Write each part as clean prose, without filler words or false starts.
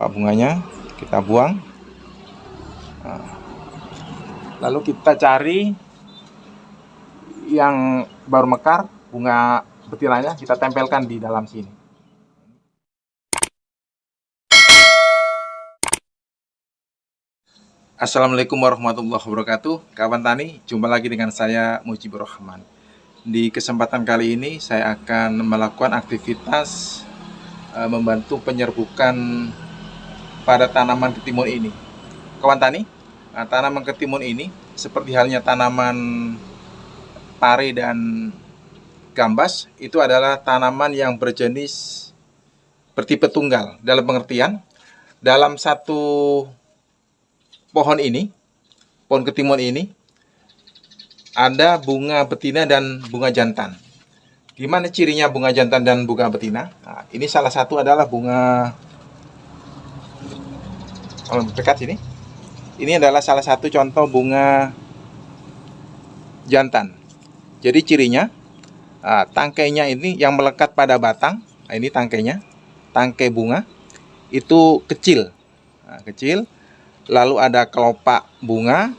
Bunganya kita buang. Lalu kita cari yang baru mekar, bunga betinanya kita tempelkan di dalam sini. Assalamualaikum warahmatullahi wabarakatuh. Kawan tani, jumpa lagi dengan saya Mujibur Rahman. Di kesempatan kali ini saya akan melakukan aktivitas membantu penyerbukan pada tanaman ketimun ini. Kawan tani, tanaman ketimun ini seperti halnya tanaman pare dan gambas, itu adalah tanaman yang berjenis bertipe tunggal. Dalam pengertian, dalam satu pohon ini, pohon ketimun ini, ada bunga betina dan bunga jantan. Gimana cirinya bunga jantan dan bunga betina? Nah, ini salah satu adalah bunga, kalau dekat sini, ini adalah salah satu contoh bunga jantan. Jadi cirinya, tangkainya ini yang melekat pada batang. Nah, ini tangkainya, tangkai bunga itu kecil, kecil. Lalu ada kelopak bunga,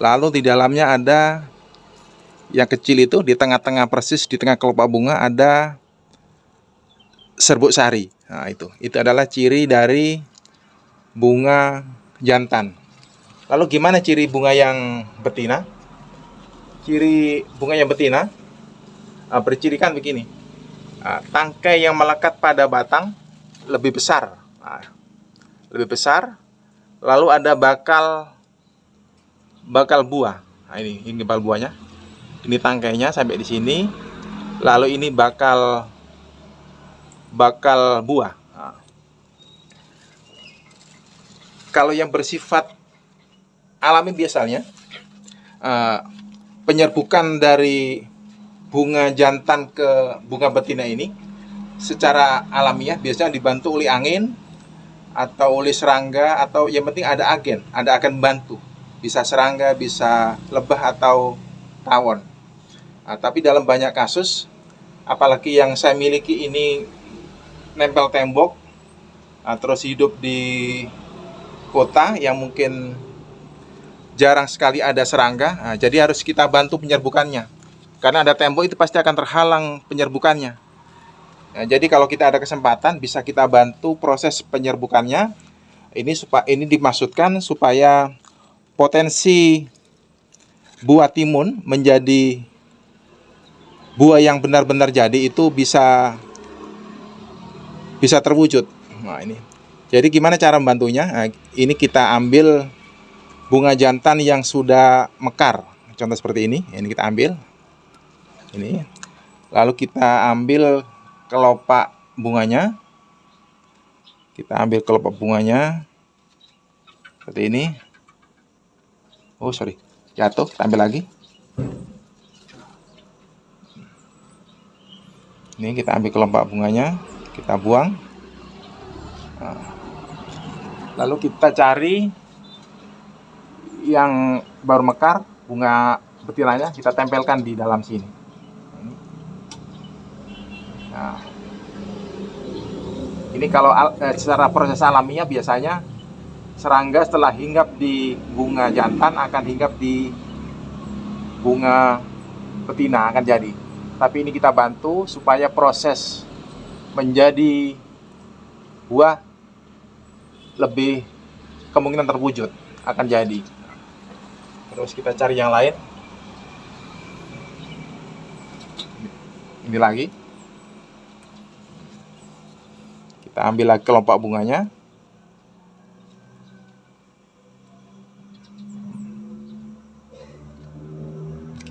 lalu di dalamnya ada yang kecil itu, di tengah-tengah persis di tengah kelopak bunga ada serbuk sari. Nah, itu adalah ciri dari bunga jantan. Lalu gimana ciri bunga yang betina? Ciri bunga yang betina bercirikan begini. Tangkai yang melekat pada batang lebih besar. Lebih besar. Lalu ada bakal buah. Nah, ini bakal buahnya. Ini tangkainya sampai di sini. Lalu ini bakal buah. Nah, kalau yang bersifat alami biasanya penyerbukan dari bunga jantan ke bunga betina ini secara alamiah biasanya dibantu oleh angin atau oleh serangga, atau yang penting ada agen bantu. Bisa serangga, bisa lebah atau tawon. Tapi dalam banyak kasus, apalagi yang saya miliki ini nempel tembok, terus hidup di kota yang mungkin jarang sekali ada serangga, jadi harus kita bantu penyerbukannya. Karena ada tembok itu pasti akan terhalang penyerbukannya. Jadi kalau kita ada kesempatan bisa kita bantu proses penyerbukannya. Ini dimaksudkan supaya potensi buah timun menjadi buah yang benar-benar jadi itu bisa terwujud. Nah, ini. Jadi gimana cara membantunya? Nah, ini kita ambil bunga jantan yang sudah mekar. Contoh seperti ini. Ini kita ambil. Ini. Lalu kita ambil kelopak bunganya. Kita ambil kelopak bunganya seperti ini. Oh sorry, jatuh. Kita ambil lagi. Ini kita ambil kelopak bunganya, kita buang. Lalu kita cari yang baru mekar, bunga betinanya kita tempelkan di dalam sini. Nah, ini kalau secara proses alamiah biasanya serangga setelah hinggap di bunga jantan akan hinggap di bunga betina, akan jadi. Tapi ini kita bantu supaya proses menjadi buah lebih kemungkinan terwujud, akan jadi. Terus kita cari yang lain. Ini lagi. Kita ambil lagi kelopak bunganya.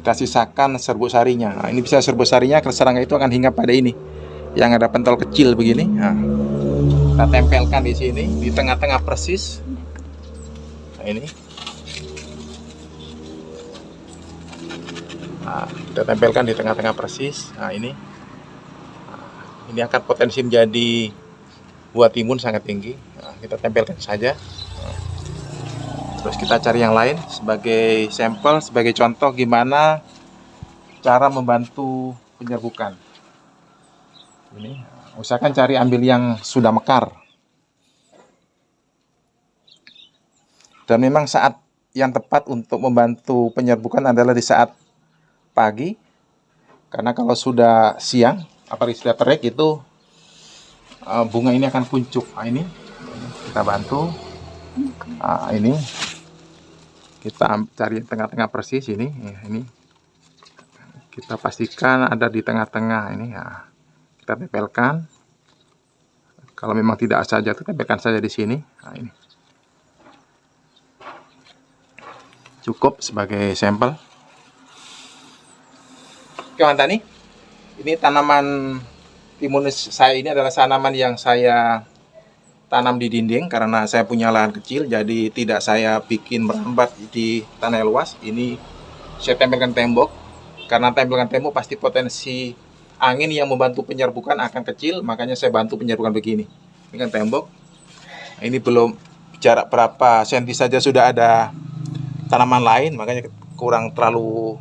Kita sisakan serbuk sarinya. Nah, ini bisa serbuk sarinya, kalau serangga itu akan hinggap pada ini yang ada pentol kecil begini. Nah, kita tempelkan di sini, di tengah-tengah persis. Nah, ini. Nah, kita tempelkan di tengah-tengah persis. Nah, ini. Nah, ini akan potensi menjadi buah timun sangat tinggi. Nah, kita tempelkan saja. Nah, terus kita cari yang lain sebagai sampel, sebagai contoh gimana cara membantu penyerbukan. Ini usahakan cari ambil yang sudah mekar. Dan memang saat yang tepat untuk membantu penyerbukan adalah di saat pagi, karena kalau sudah siang, apalagi sudah terik, itu bunga ini akan kuncup. Nah, ini kita bantu. Nah, ini kita cari tengah-tengah persis ini. Ini kita pastikan ada di tengah-tengah ini. Ya, kita tempelkan. Kalau memang tidak saja, tempelkan saja di sini. Nah, ini cukup sebagai sampel. Oke, Tani, ini tanaman timunis saya ini adalah tanaman yang saya tanam di dinding karena saya punya lahan kecil, jadi tidak saya bikin merambat di tanah luas. Ini saya tempelkan tembok, karena tempelkan tembok pasti potensi angin yang membantu penyerbukan akan kecil, makanya saya bantu penyerbukan begini. Ini kan tembok. Ini belum jarak berapa senti saja sudah ada tanaman lain, makanya kurang terlalu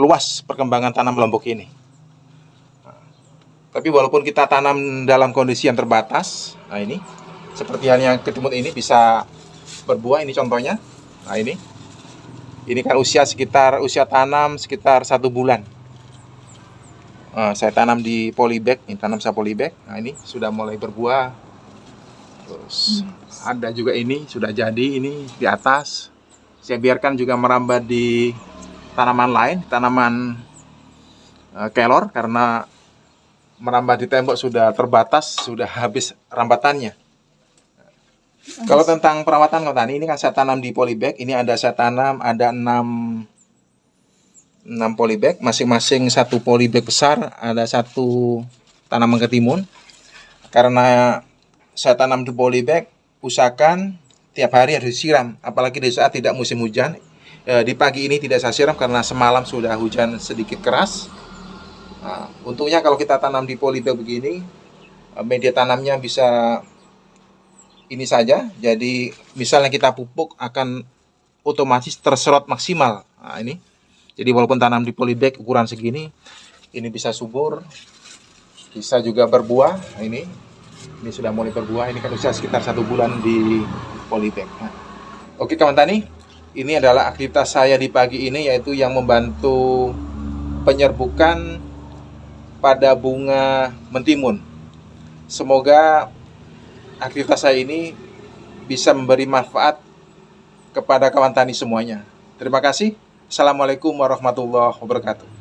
luas perkembangan tanam lombok ini. Tapi walaupun kita tanam dalam kondisi yang terbatas, nah ini seperti halnya ketimun ini bisa berbuah, ini contohnya. Nah ini kan usia tanam sekitar 1 bulan. Saya tanam di polybag, ini tanam saya polybag. Nah ini sudah mulai berbuah. Terus ada juga ini sudah jadi, ini di atas. Saya biarkan juga merambat di tanaman lain, tanaman kelor, karena merambat di tembok sudah terbatas, sudah habis rambatannya. Kalau tentang perawatan Tani, ini kan saya tanam di polybag. Ini saya tanam ada 6 polybag, masing-masing 1 polybag besar, ada 1 tanaman ketimun. Karena saya tanam di polybag, usahakan tiap hari harus disiram, apalagi di saat tidak musim hujan. Di pagi ini tidak saya siram karena semalam sudah hujan sedikit keras. Nah, untungnya kalau kita tanam di polybag begini, media tanamnya bisa ini saja. Jadi misalnya kita pupuk akan otomatis terserot maksimal. Nah, ini. Jadi walaupun tanam di polybag ukuran segini, ini bisa subur, bisa juga berbuah. Nah, ini sudah mulai berbuah. Ini kan usia sekitar 1 bulan di polybag. Nah, oke kawan Tani. Ini adalah aktivitas saya di pagi ini, yaitu yang membantu penyerbukan pada bunga mentimun. Semoga aktivitas saya ini bisa memberi manfaat kepada kawan tani semuanya. Terima kasih. Assalamualaikum warahmatullahi wabarakatuh.